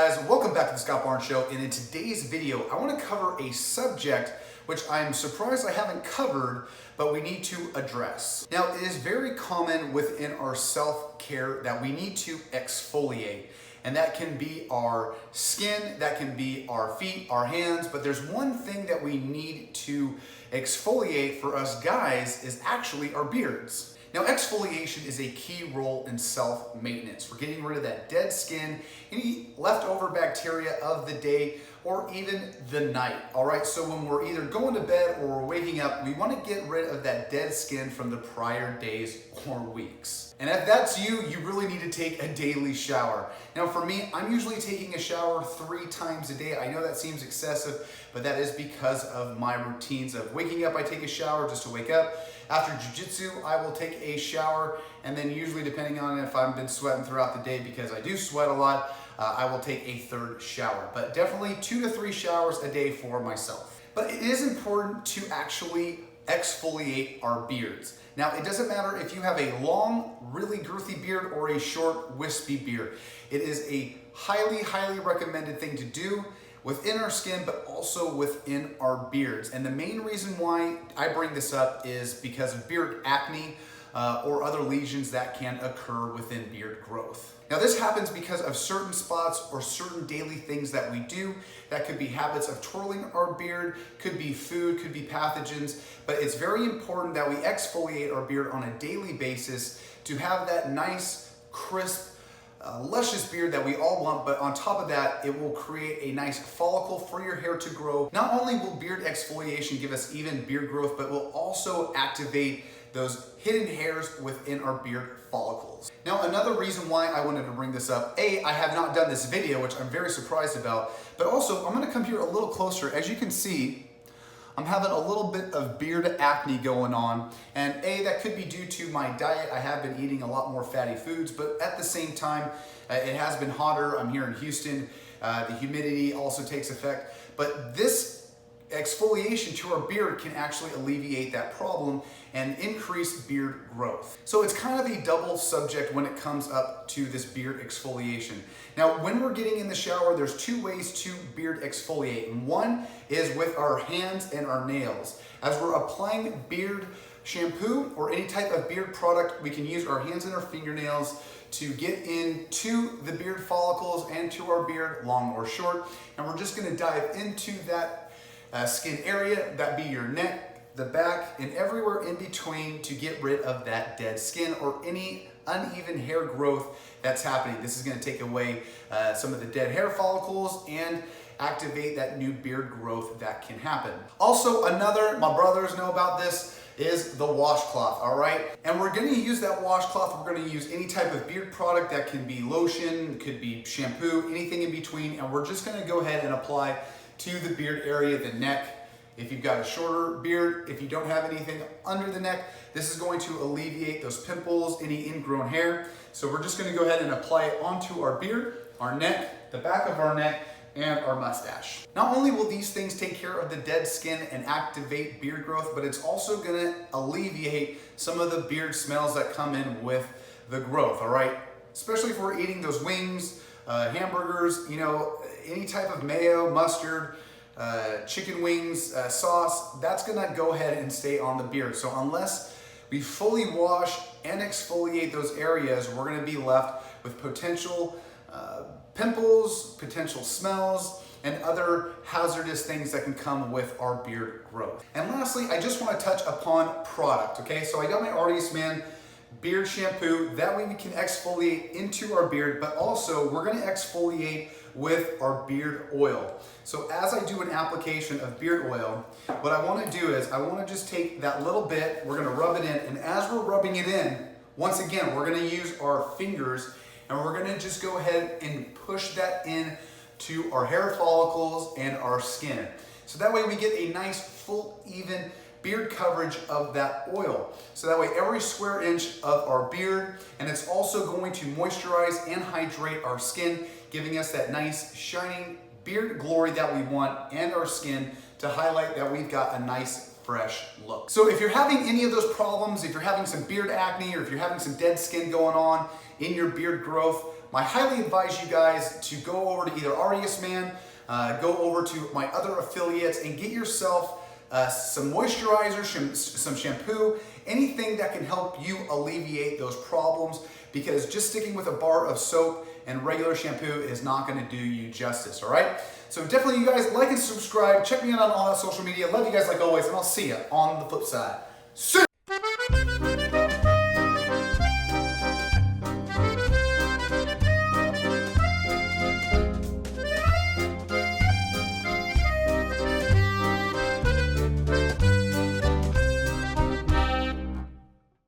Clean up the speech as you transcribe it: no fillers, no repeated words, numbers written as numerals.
guys? Welcome back to the Scott Barnes Show, and in today's video I want to cover a subject which I'm surprised I haven't covered, but we need to address. Now, it is very common within our self-care that we need to exfoliate, and that can be our skin, that can be our feet, our hands, but there's one thing that we need to exfoliate for us guys is actually our beards. Now, exfoliation is a key role in self-maintenance. We're getting rid of that dead skin, any leftover bacteria of the day, or even the night, all right? So when we're either going to bed or we're waking up, we wanna get rid of that dead skin from the prior days or weeks. And if that's you, you really need to take a daily shower. Now for me, I'm usually taking a shower 3 times a day. I know that seems excessive, but that is because of my routines of waking up, I take a shower just to wake up. After jiu-jitsu, I will take a shower, and then usually depending on if I've been sweating throughout the day, because I do sweat a lot, I will take a 3rd shower. But definitely 2 to 3 showers a day for myself. But it is important to actually exfoliate our beards. Now, it doesn't matter if you have a long, really girthy beard or a short, wispy beard. It is a highly, highly recommended thing to do within our skin, but also within our beards. And the main reason why I bring this up is because of beard acne or other lesions that can occur within beard growth. Now, this happens because of certain spots or certain daily things that we do. That could be habits of twirling our beard, could be food, could be pathogens, but it's very important that we exfoliate our beard on a daily basis to have that nice, crisp, luscious beard that we all want, but on top of that, it will create a nice follicle for your hair to grow. Not only will beard exfoliation give us even beard growth, but will also activate those hidden hairs within our beard follicles. Now, another reason why I wanted to bring this up, I have not done this video, which I'm very surprised about, but also I'm gonna come here a little closer. As you can see, I'm having a little bit of beard acne going on, and that could be due to my diet. I have been eating a lot more fatty foods, but at the same time, it has been hotter. I'm here in Houston. The humidity also takes effect, but this exfoliation to our beard can actually alleviate that problem and increase beard growth. So it's kind of a double subject when it comes up to this beard exfoliation. Now, when we're getting in the shower, there's 2 ways to beard exfoliate. And one is with our hands and our nails. As we're applying beard shampoo or any type of beard product, we can use our hands and our fingernails to get into the beard follicles and to our beard, long or short. And we're just gonna dive into that skin area, that be your neck, the back, and everywhere in between to get rid of that dead skin or any uneven hair growth that's happening. This is going to take away some of the dead hair follicles and activate that new beard growth that can happen. Also, my brothers know about this, is the washcloth, all right? And we're gonna use that washcloth, we're gonna use any type of beard product that can be lotion, could be shampoo, anything in between, and we're just gonna go ahead and apply to the beard area, the neck. If you've got a shorter beard, if you don't have anything under the neck, this is going to alleviate those pimples, any ingrown hair. So we're just gonna go ahead and apply it onto our beard, our neck, the back of our neck, and our mustache. Not only will these things take care of the dead skin and activate beard growth, but it's also gonna alleviate some of the beard smells that come in with the growth, all right? Especially if we're eating those wings, hamburgers, you know, any type of mayo, mustard, chicken wings, sauce, that's gonna go ahead and stay on the beard. So unless we fully wash and exfoliate those areas, we're gonna be left with potential pimples, potential smells, and other hazardous things that can come with our beard growth. And lastly, I just wanna touch upon product, okay? So I got my Artist Man beard shampoo. That way we can exfoliate into our beard, but also we're gonna exfoliate with our beard oil. So as I do an application of beard oil, what I wanna do is I wanna just take that little bit, we're gonna rub it in, and as we're rubbing it in, once again, we're gonna use our fingers and we're gonna just go ahead and push that in to our hair follicles and our skin. So that way we get a nice, full, even beard coverage of that oil. So that way every square inch of our beard, and it's also going to moisturize and hydrate our skin, giving us that nice, shining beard glory that we want, and our skin to highlight that we've got a nice, fresh look. So if you're having any of those problems, if you're having some beard acne, or if you're having some dead skin going on in your beard growth, I highly advise you guys to go over to either RES Man, go over to my other affiliates and get yourself some moisturizer, some shampoo, anything that can help you alleviate those problems, because just sticking with a bar of soap and regular shampoo is not going to do you justice, all right? So definitely you guys like and subscribe. Check me out on all that social media. Love you guys like always, and I'll see you on the flip side. See ya!